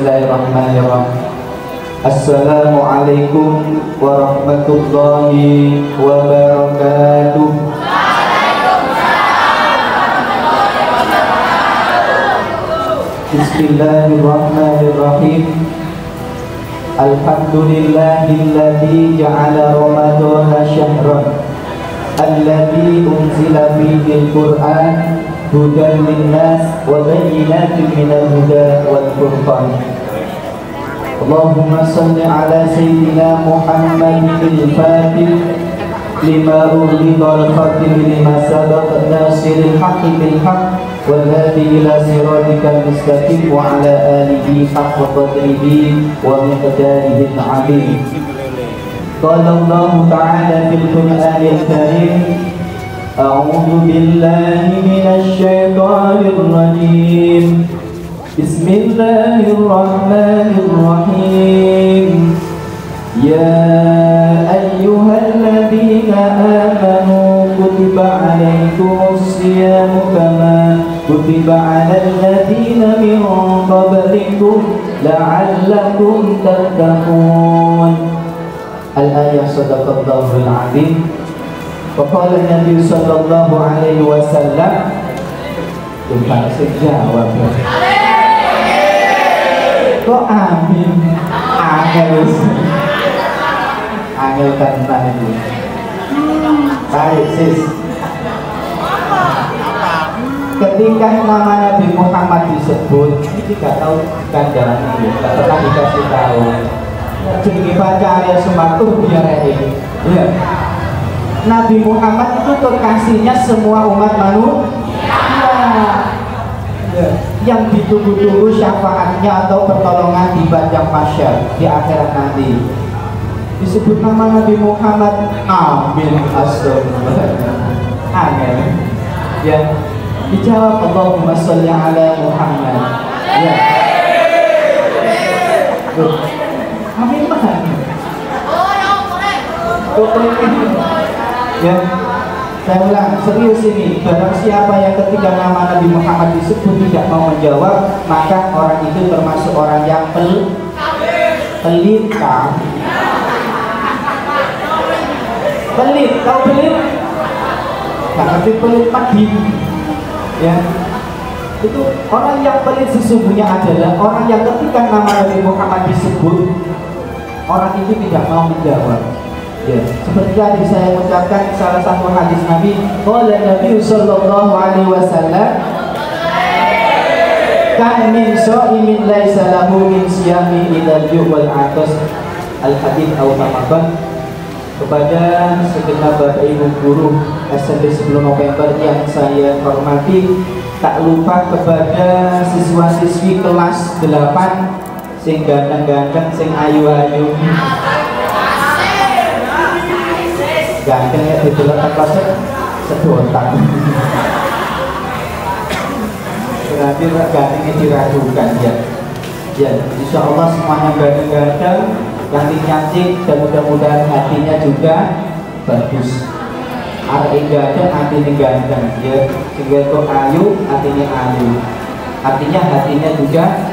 Bismillahirrahmanirrahim. Assalamualaikum warahmatullahi wabarakatuh. Bismillahirrahmanirrahim. Alhamdulillahilladzi ja'ala ramadhana syahran alladzi unzila fihi al-Qur'an hudan linnas wa bayyinatin minal huda wal furqan. Allahumma salli ala sayyidina Muhammadil Fatih lima ughliqa al-khatim lima sabaqa nasiril haqqi bil haqq wal hadi ila siratikal mustaqim wa ala alihi haqqa qadrihi wa miqdarihi al-'azim. Qala Allah ta'ala fil Qur'anil Karim, a'udzu billahi minasy syaithanir rajim. Bismillahirrahmanirrahim. Ya ayyuhalladzina amanu kutiba 'alaikumus syiyamu kama kutiba 'alal ladzina min qablikum la'allakum tattaqun. Al-ayah sadaqallahul 'azim. Wa qala Nabi sallallahu alaihi wasallam, Tuhan sejawab. Kok amin? Angel tenan itu. Baik sis. Ketika nama Nabi Muhammad disebut, ini tidak tahu ganjaran itu, tidak pernah dikasih tahu. Jadi baca ayat sematur biar ini. Ya. Nabi Muhammad itu kekasihnya semua umat manusia. Ya. Yang ditunggu-tunggu syafaatnya atau pertolongan di padang mahsyar di akhirat nanti. Disebut nama Nabi Muhammad, amin, astagfirullah. Amin. Ya. Dijawab Allahumma sholli ala Muhammad. Ya. Amin banget. Ya. Saya ulang, serius ini. Barang siapa yang ketika nama Nabi Muhammad disebut tidak mau menjawab, maka orang itu termasuk orang yang pelit. Pelit, tahu pelit? Nggak ngerti pelit pagi. Ya. Itu orang yang pelit sesungguhnya adalah orang yang ketika nama Nabi Muhammad disebut, orang itu tidak mau menjawab. Ya, seperti tadi saya ucapkan salah satu hadis Nabi, qala Nabi sallallahu alaihi wasallam, kan min sha'imin laisa lahu min siyami idza wal atas al-hadits au tamakan. Kepada segenap Bapak Ibu guru SMP 10 November yang saya hormati, tak lupa kepada siswa-siswi kelas 8 sing ganteng-ganteng, sing ayu-ayu. Ganteng ya di dalam kelasnya sedotan. Berarti gantengnya diragukan ya. Ya, insya Allah semuanya ganteng-ganteng, cantik-cantik, dan mudah-mudahan hatinya juga bagus. Artinya ganteng, hatinya ganteng. Ya, sehingga itu ayu, hatinya ayu. Artinya hatinya juga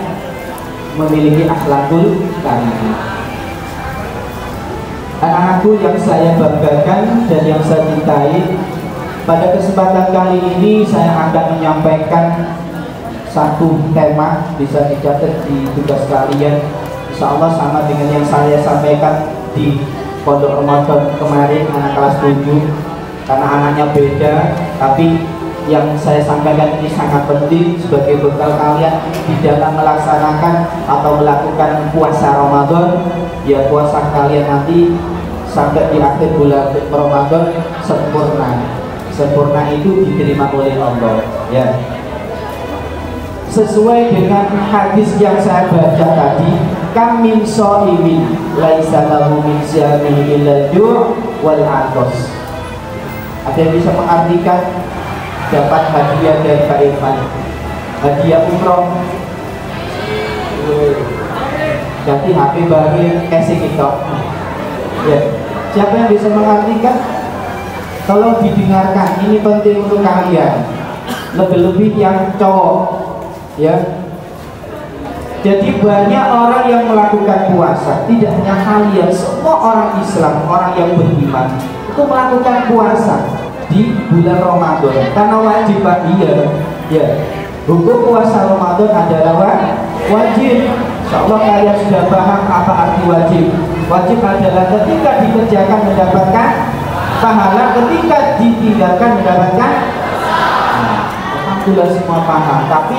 memiliki akhlakul karimah. Anak-anakku yang saya banggakan dan yang saya cintai, pada kesempatan kali ini saya akan menyampaikan satu tema, bisa dicatat di tugas kalian. Insya Allah sama dengan yang saya sampaikan di Pondok Ramadan kemarin, anak kelas 7, karena anaknya beda, tapi yang saya sampaikan ini sangat penting sebagai bekal kalian di dalam melaksanakan atau melakukan puasa Ramadan. Ya, puasa kalian nanti sampai di akhir bulan Ramadan sempurna itu diterima oleh Allah. Ya, sesuai dengan hadis yang saya baca tadi, kam min shaimin laisa lahu min siyamihi illa ju' wal 'athas. Ada yang bisa mengartikan dapat hadiah dari Pak Irfan, hadiah umroh, ganti HP baru casing itu. Ya, siapa yang bisa mengartikan? Tolong didengarkan, ini penting untuk kalian, lebih-lebih yang cowok. Ya, Jadi banyak orang yang melakukan puasa, tidak hanya kalian, semua orang Islam, orang yang beriman itu melakukan puasa di bulan Ramadan karena wajib. Pak, iya ya, hukum puasa Ramadan adalah wajib. Insyaallah kalian sudah paham apa arti wajib. Wajib adalah ketika dikerjakan mendapatkan pahala, ketika ditinggalkan mendapatkan. Alhamdulillah semua paham, tapi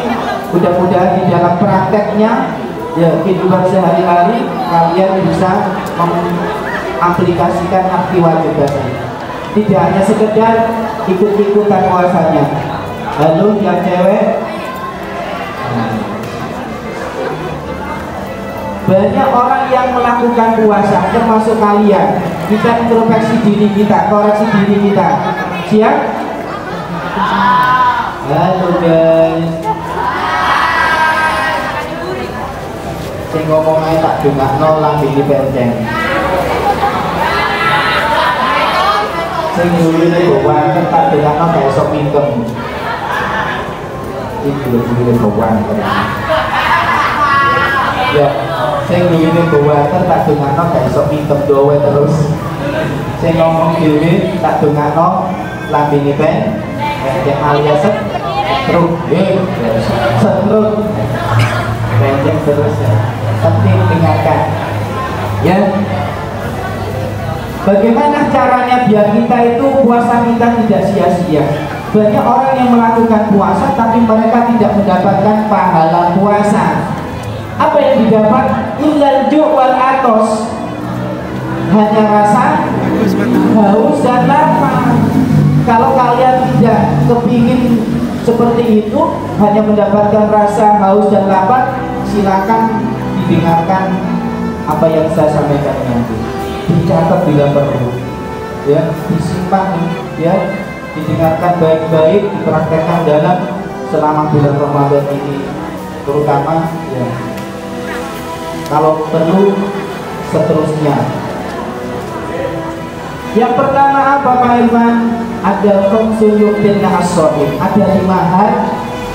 mudah-mudahan di dalam prakteknya ya kehidupan sehari-hari kalian bisa mengaplikasikan arti wajib tadi. Tidak hanya sekedar ikut-ikutan puasanya. Lalu yang cewek, banyak orang yang melakukan puasa termasuk kalian. Kita introspeksi diri kita, koreksi diri kita. Siap? Halo guys. Sing ngomong ae tak dongakno lambene penceng. Sing ngene gowan tak dongakno gak iso mingkem. Iki lho gowan. Ya, sing ngene gowan tak dongakno gak iso mingkem dowe terus. Sing ngomong dhewe tak dongakno lambene penceng alias setruk. Setruk. Penceng terus ya. Penting dengarkan ya. Bagaimana caranya biar kita itu puasa kita tidak sia-sia? Banyak orang yang melakukan puasa tapi mereka tidak mendapatkan pahala puasa. Apa yang didapat? Illal ju' wal atos, hanya rasa haus dan lapar. Kalau kalian tidak kepingin seperti itu, hanya mendapatkan rasa haus dan lapar, silakan didengarkan apa yang saya sampaikan nanti, dicatat bila perlu ya, disimpan ya, didengarkan baik-baik, dipraktekkan dalam selama bulan Ramadan ini terutama ya, kalau perlu seterusnya. Yang pertama apa Pak Irfan? Ada konsumyutin as-shaim. Ada 5 hal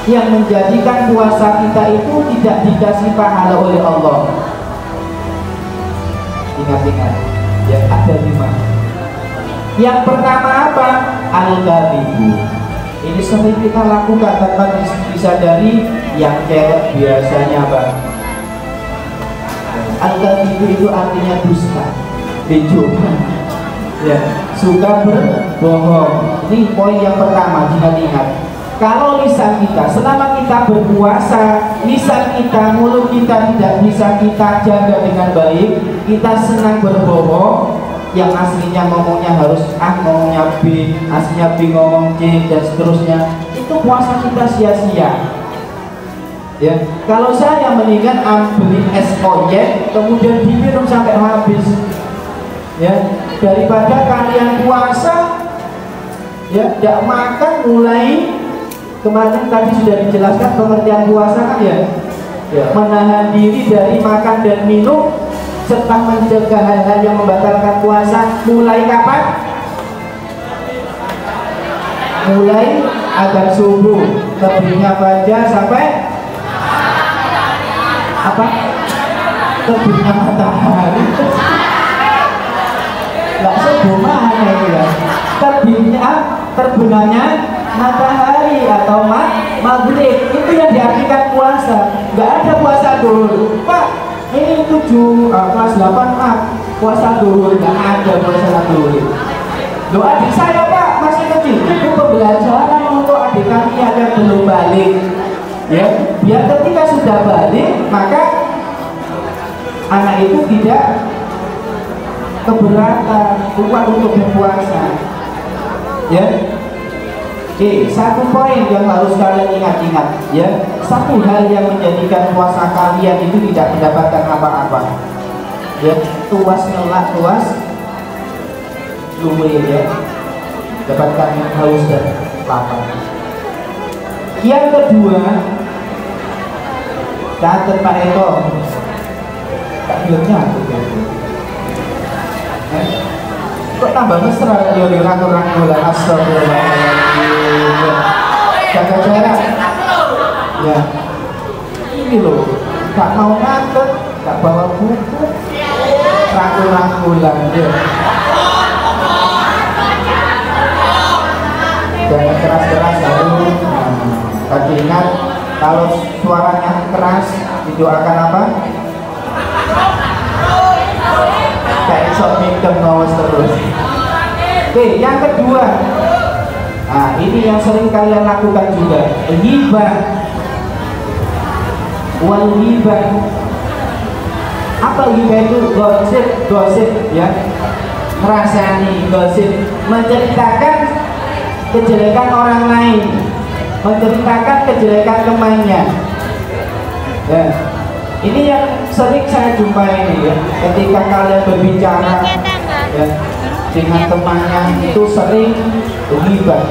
yang menjadikan puasa kita itu tidak dikasih pahala oleh Allah. Ingat-ingat ya, ada 5. Yang pertama apa? Al-kadhibu. Ini sering kita lakukan tanpa disadari. Yang cewek biasanya Bang, al-kadhibu itu artinya dusta, bejokan ya, suka berbohong. Ini poin yang pertama, ingat-ingat. Kalau lisan kita, selama kita berpuasa, lisan kita, mulut kita tidak bisa kita jaga dengan baik, kita senang berbohong, yang aslinya ngomongnya harus A, ngomongnya B, aslinya B ngomong C, dan seterusnya, itu puasa kita sia-sia. Ya, kalau saya mendingan beli es oyen, kemudian diminum sampai habis, ya, daripada kalian puasa, ya, tidak makan mulai. Kemarin tadi sudah dijelaskan pengertian puasa kan ya, menahan diri dari makan dan minum serta mencegah hal-hal yang membatalkan puasa. Mulai kapan? Mulai azan subuh, terbitnya fajar sampai apa? Terbitnya matahari. Nggak subuh mana itu ya? Terbenamnya matahari atau maghrib, itu yang diartikan puasa. Nggak ada puasa duhur Pak, ini 7 kelas 8 puasa duhur, nggak ada puasa duhur. Doa adik saya Pak masih kecil, itu pembelajaran untuk adik kami yang belum balik ya, biar ketika sudah balik maka anak itu tidak keberatan, kuat untuk berpuasa ya. Oke, satu poin yang harus kalian ingat-ingat ya. Satu hal yang menjadikan puasa kalian itu tidak mendapatkan apa-apa ya, tuas ngelak, tuas luwe ya, dapatkan haus dan lapar. Yang kedua, catat Pak Eko, tak filmnya kok tambah mesra ya, dirangkul-rangkul. Astagfirullahaladzim, jaga jarak ya. Ini loh gak mau ngatur, gak bawa buku, rangkul-rangkulan ya. Jangan keras-keras lalu. Tadi ingat kalau suaranya keras didoakan apa? Kayak sok minjem ngawas terus. Oke, yang kedua. Nah, ini yang sering kalian lakukan juga. Ghibah. Wal ghibah. Apa ghibah itu? Gosip ya. Merasani gosip, menceritakan kejelekan orang lain, menceritakan kejelekan temannya. Ya. Ini yang sering saya jumpai ini ya. Ketika kalian berbicara ya, dengan temannya itu sering ghibah,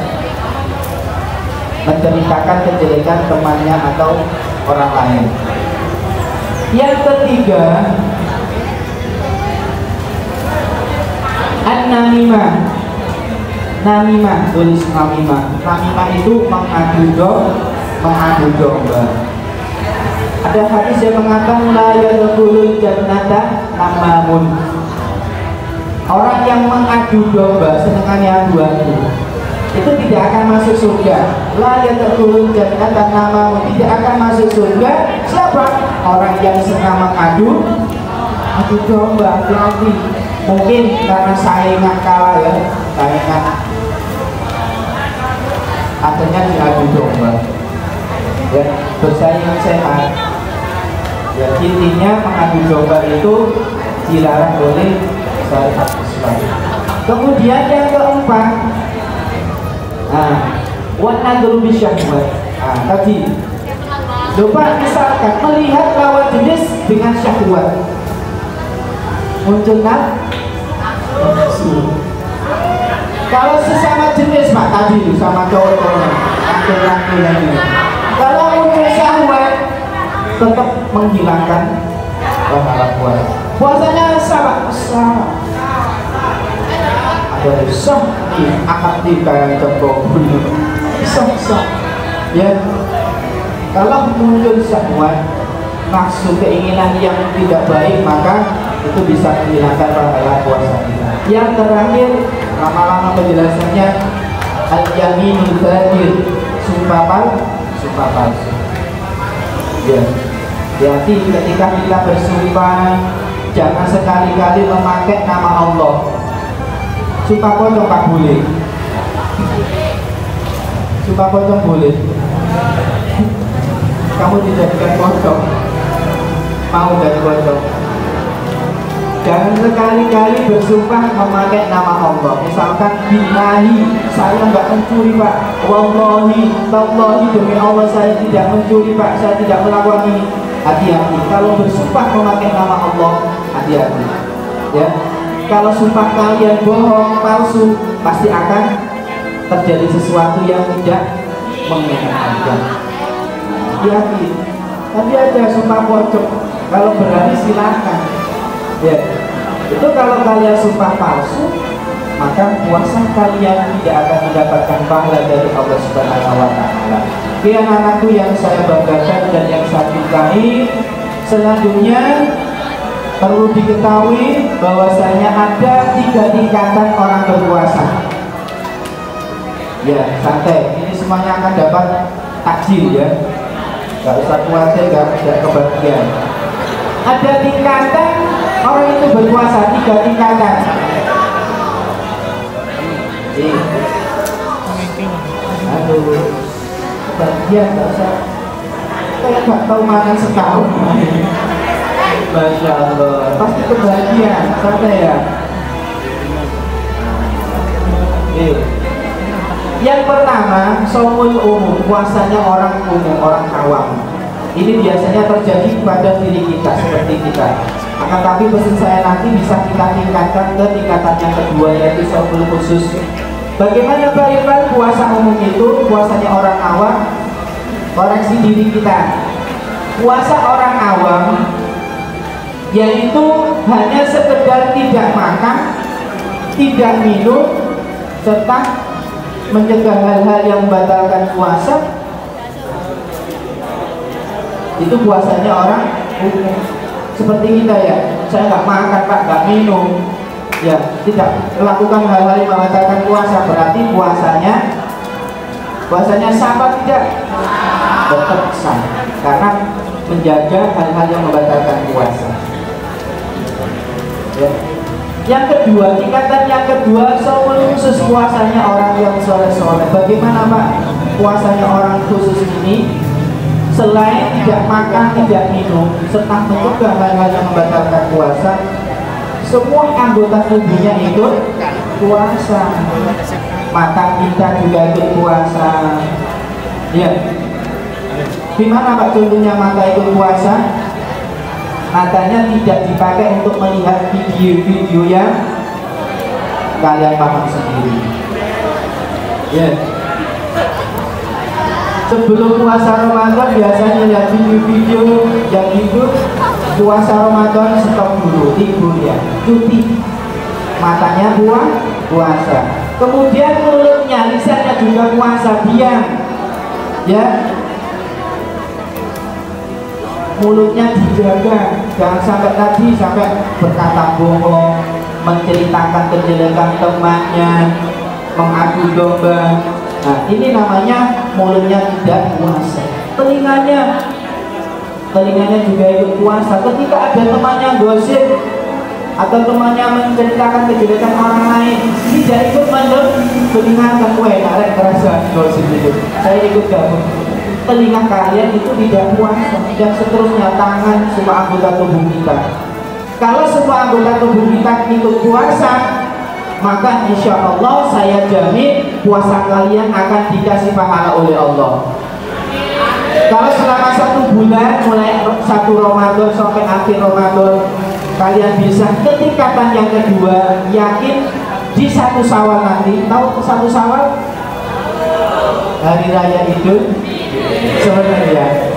menceritakan kejelekan temannya atau orang lain. Yang ketiga, an-namimah. Namimah, tulis namimah. Namimah itu mengadu domba. Ada hadis yang mengatakan la yadkhulul jannata namamun. Orang yang mengadu domba senengannya adu-adu itu tidak akan masuk surga. La yadkhulul jannata namamun, tidak akan masuk surga. Siapa? Orang yang senang mengadu domba. Hati-hati. Mungkin karena saingan kalah ya, saingan akhirnya diadu domba ya, bersaingan sehat ya. Intinya mengadu domba itu dilarang oleh syariat Islam. Kemudian yang keempat, wanadru bisyahwat. Tadi lupa, misalkan melihat lawan jenis dengan syahwat, muncul nafsu. Kalau sesama jenis Pak tadi sama cowok-cowoknya, laki-laki lagi. Kalau muncul syahwat, tetap menghilangkan pahala puasa. Puasanya sama. Ada sah nih, akad tiga jempol, sah. Ya. Kalau muncul syahwat, nafsu keinginan yang tidak baik, maka itu bisa menghilangkan pahala puasa kita. Yang terakhir, lama-lama penjelasannya, al-yaminul badir, sumpah palsu. Ya, jadi ketika kita bersumpah, jangan sekali-kali memakai nama Allah. Sumpah pocong tak boleh. Sumpah pocong boleh. Kamu dijadikan pocong, mau jadi pocong. Jangan sekali-kali bersumpah memakai nama Allah. Misalkan billahi, saya nggak mencuri Pak. Wallahi, tallahi, demi Allah saya tidak mencuri Pak, saya tidak melakukan ini. Hati-hati. Kalau bersumpah memakai nama Allah, hati-hati. Ya. Kalau sumpah kalian bohong, palsu, pasti akan terjadi sesuatu yang tidak mengenakan. Hati-hati. Tadi ada sumpah pocong. Kalau berani silakan. Ya, itu kalau kalian sumpah palsu, maka puasa kalian tidak akan mendapatkan pahala dari Allah Subhanahu wa Ta'ala. Oke, anak-anakku yang saya banggakan dan yang saya cintai, selanjutnya perlu diketahui bahwasanya ada 3 tingkatan orang berpuasa. Ya, santai. Ini semuanya akan dapat takjil ya. Gak usah khawatir, gak kebagian. Ada tingkatan orang itu berpuasa, 3 tingkatan. Aduh, bagian gak usah. Kayak gak tahu makan setahun. Masya Allah, pasti kebahagiaan, santai ya. Yang pertama, shaumul umum, puasanya orang umum, orang awam. Ini biasanya terjadi pada diri kita, seperti kita. Akan tapi pesan saya nanti bisa kita tingkatkan ke tingkatan yang kedua, yaitu shaumul khusus. Bagaimana bagaimana puasa umum itu? Puasanya orang awam, koreksi diri kita. Puasa orang awam yaitu hanya sekedar tidak makan, tidak minum, serta mencegah hal-hal yang membatalkan puasa. Itu puasanya orang punya. Seperti kita ya, saya nggak makan Pak, nggak minum, ya tidak melakukan hal-hal yang membatalkan puasa, berarti puasanya sah apa tidak? Tetap sah, karena menjaga hal-hal yang membatalkan puasa. Ya. Yang kedua, tingkatan yang kedua, shaumul khusus, puasanya orang yang soleh-soleh. Bagaimana Pak puasanya orang khusus ini? Selain tidak makan, tidak minum, serta mencegah hal-hal yang membatalkan puasa, semua anggota tubuhnya ikut puasa. Mata kita juga ikut puasa. Ya. Gimana Pak contohnya mata ikut puasa? Matanya tidak dipakai untuk melihat video-video yang kalian paham sendiri. Ya. Sebelum puasa Ramadan biasanya lihat video-video yang itu. Puasa Ramadan stop dulu, libur ya, cuti. Matanya puasa. Kemudian mulutnya, lisannya juga puasa, diam. Ya. Mulutnya dijaga, jangan sampai berkata bohong, menceritakan kejelekan temannya, mengadu domba. Nah, ini namanya mulutnya tidak puasa. Telinganya juga ikut puasa. Ketika ada temannya gosip atau temannya menceritakan kejelekan orang lain, tidak ikut mendengarkan, arek kerasa gosip itu, saya ikut gabung. Telinga kalian itu tidak puasa, dan seterusnya. Tangan, semua anggota tubuh kita. Kalau semua anggota tubuh kita ikut puasa, maka insya Allah saya jamin puasa kalian akan dikasih pahala oleh Allah. Kalau selama 1 bulan, mulai 1 Ramadan sampai akhir Ramadan, kalian bisa ke tingkatan yang kedua, yakin di 1 Syawal nanti. Tahu 1 Syawal? Hari Raya Idul sebenarnya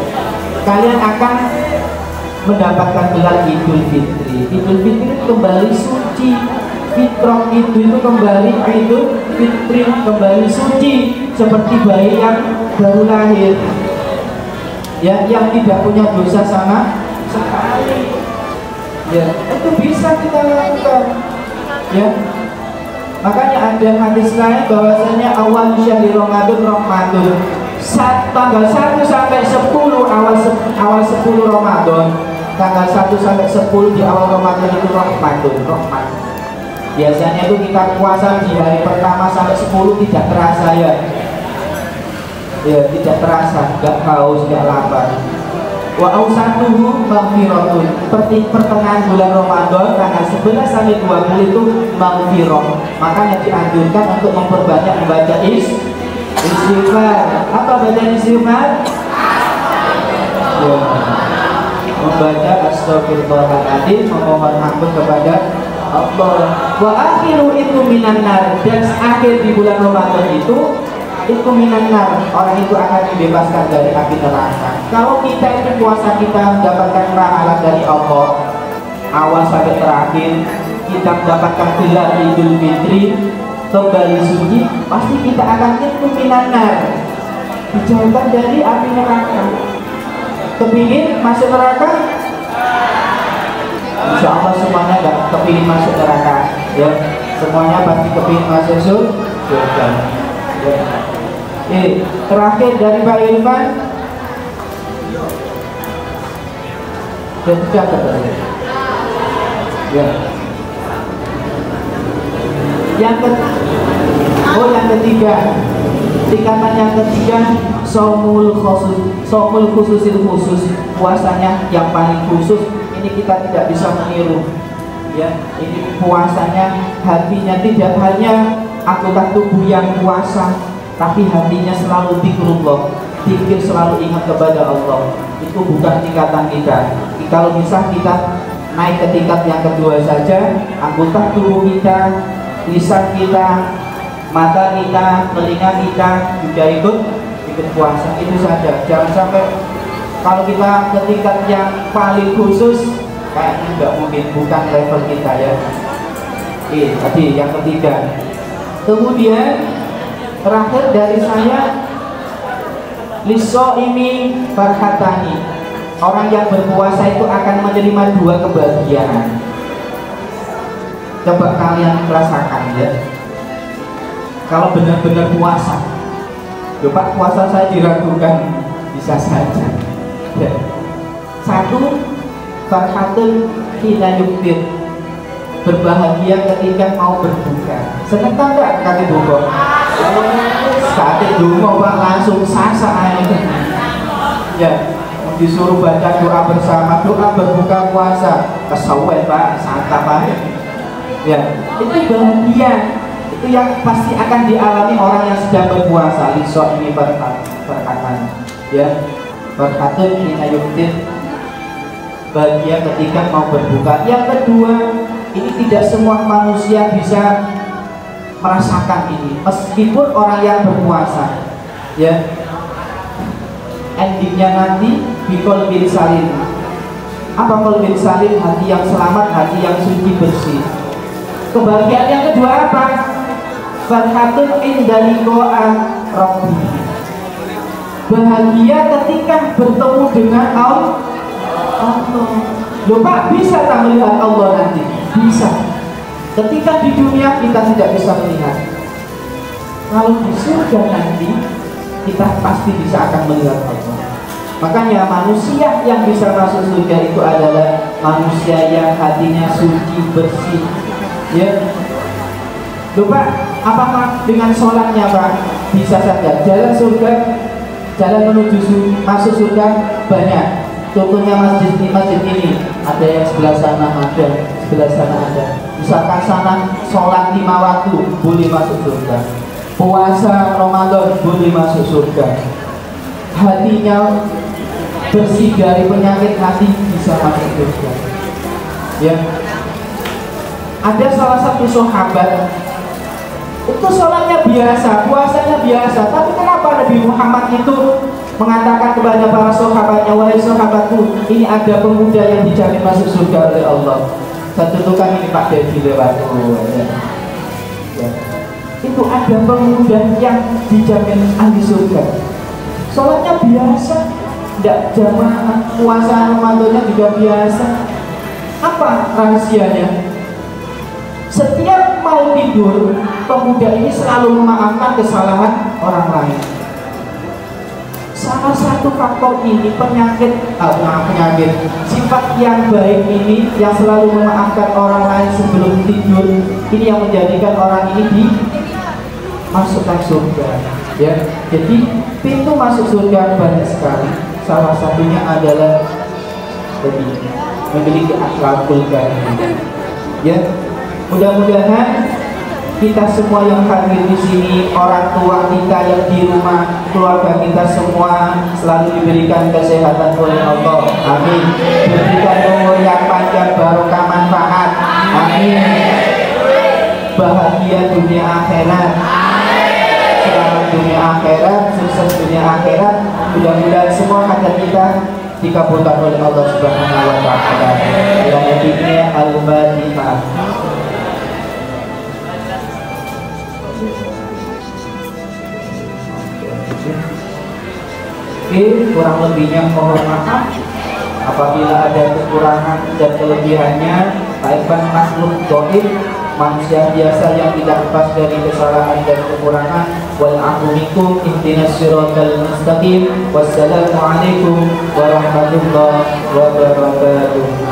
kalian akan mendapatkan gelar Idul Fitri. Idul Fitri kembali suci. Fitrah itu kembali, Idul Fitri kembali suci, seperti bayi yang baru lahir, ya, yang tidak punya dosa sama sekali. Ya, itu bisa kita lakukan. Ya. Makanya ada hadis lain bahwasanya awal syahri Ramadan rahmatun. Tanggal 1 sampai 10 awal 10 Ramadan, tanggal 1 sampai 10 di awal Ramadan itu rahmat. Biasanya itu kita puasa di hari pertama sampai 10 tidak terasa ya. Ya, tidak terasa, enggak haus, enggak lapar. Wa ausatuhu maghfiratun. Pertengahan bulan Ramadan tanggal 11 sampai 20 itu maghfirah. Makanya dianjurkan untuk memperbanyak membaca istighfar. Apa baca istighfar? Ya. Membaca astagfirullahaladzim, memohon ampun kepada Allah. Wa akhiru itu minan nar, dan akhir di bulan Ramadan itu minan nar, orang itu akan dibebaskan dari api neraka. Kalau kita itu puasa kita mendapatkan pahala dari Allah awal sampai terakhir, kita mendapatkan gelar Idul Fitri, kembali suci, pasti kita akan itu minan nar, dijauhkan dari api neraka. Kepingin masuk neraka? Insya Allah semuanya gak kepingin masuk neraka, ya. Semuanya pasti kepingin masuk surga. Ya. Terakhir dari Pak Irfan, ya. Yang ketiga, tingkatan yang ketiga, shaumul khusus, puasanya yang paling khusus. Ini kita tidak bisa meniru, ya. Ini puasanya, hatinya tidak hanya anggota tubuh yang puasa, tapi hatinya selalu zikrullah, zikir, selalu ingat kepada Allah. Itu bukan tingkatan kita. Kalau bisa kita naik ke tingkat yang kedua saja, anggota tubuh kita, lisan kita, mata kita, telinga kita juga ikut puasa. Itu saja. Jangan sampai kalau kita ke tingkat yang paling khusus, kayaknya nggak mungkin, bukan level kita ya. Tadi yang ketiga. Kemudian terakhir dari saya, liso ini farhatani, orang yang berpuasa itu akan menerima 2 kebahagiaan. Coba kalian rasakan ya, kalau benar-benar puasa. Loh Pak, puasa saya diragukan, bisa saja ya. 1, farhatun hina yuktir, berbahagia ketika mau berbuka. Seneng kan enggak kaki buka? Saat itu mau Pak langsung sasa aja ya, disuruh baca doa bersama, doa berbuka puasa, kesawen Pak, santap aja ya. Itu bahagia, itu yang pasti akan dialami orang yang sedang berpuasa. Lisok ini perkataan ya, berkatun hina yuktir, bahagia ketika mau berbuka. Yang kedua, ini tidak semua manusia bisa merasakan ini, meskipun orang yang berpuasa ya. Endingnya nanti bikol bin salim. Apa kol bin salim? Hati yang selamat, hati yang suci bersih. Kebahagiaan yang kedua apa? Farhatun inda liqa'a rabbi, bahagia ketika bertemu dengan Allah. Loh Pak, bisa tak melihat Allah nanti? Bisa. Ketika di dunia kita tidak bisa melihat, kalau di surga nanti kita pasti bisa akan melihat Allah. Makanya manusia yang bisa masuk surga itu adalah manusia yang hatinya suci bersih ya. Loh Pak, apakah dengan sholatnya Pak bisa saja? Jalan surga, jalan menuju masuk surga banyak. Contohnya masjid ini, ada yang sebelah sana ada, sebelah sana ada. Misalkan sana sholat 5 waktu boleh masuk surga, puasa Ramadan boleh masuk surga, hatinya bersih dari penyakit hati bisa masuk surga ya. Ada salah satu sahabat itu sholatnya biasa, puasanya biasa, tapi kenapa Nabi Muhammad itu mengatakan kepada para sahabatnya, wahai sahabatku, ini ada pemuda yang dijamin masuk surga oleh Allah. Saya contohkan ini Pak Devi lewat ya. Itu ada pemuda yang dijamin ahli surga, sholatnya biasa, tidak jamaah, puasa Ramadannya juga biasa. Apa rahasianya? Setiap mau tidur, pemuda ini selalu memaafkan kesalahan orang lain. Salah satu faktor ini sifat yang baik ini, yang selalu memaafkan orang lain sebelum tidur, ini yang menjadikan orang ini dimasukkan surga ya. Jadi pintu masuk surga banyak sekali. Salah satunya adalah memiliki akhlakul karimah ya. Mudah-mudahan kita semua yang hadir di sini, orang tua kita yang di rumah, keluarga kita semua selalu diberikan kesehatan oleh Allah. Amin. Diberikan umur yang panjang, barokah, manfaat. Amin. Bahagia dunia akhirat. Selamat dunia akhirat, sukses dunia akhirat. Mudah-mudahan semua hajat kita dikabulkan oleh Allah Subhanahu wa taala. Ila nabiyyina al-Fatihah. Oke, kurang lebihnya mohon maaf apabila ada kekurangan dan kelebihannya. Pak Irfan makhluk dhaif, manusia biasa yang tidak lepas dari kesalahan dan kekurangan. Wal a'fu minkum, ihdinas siratal mustaqim. Wassalamualaikum warahmatullahi wabarakatuh.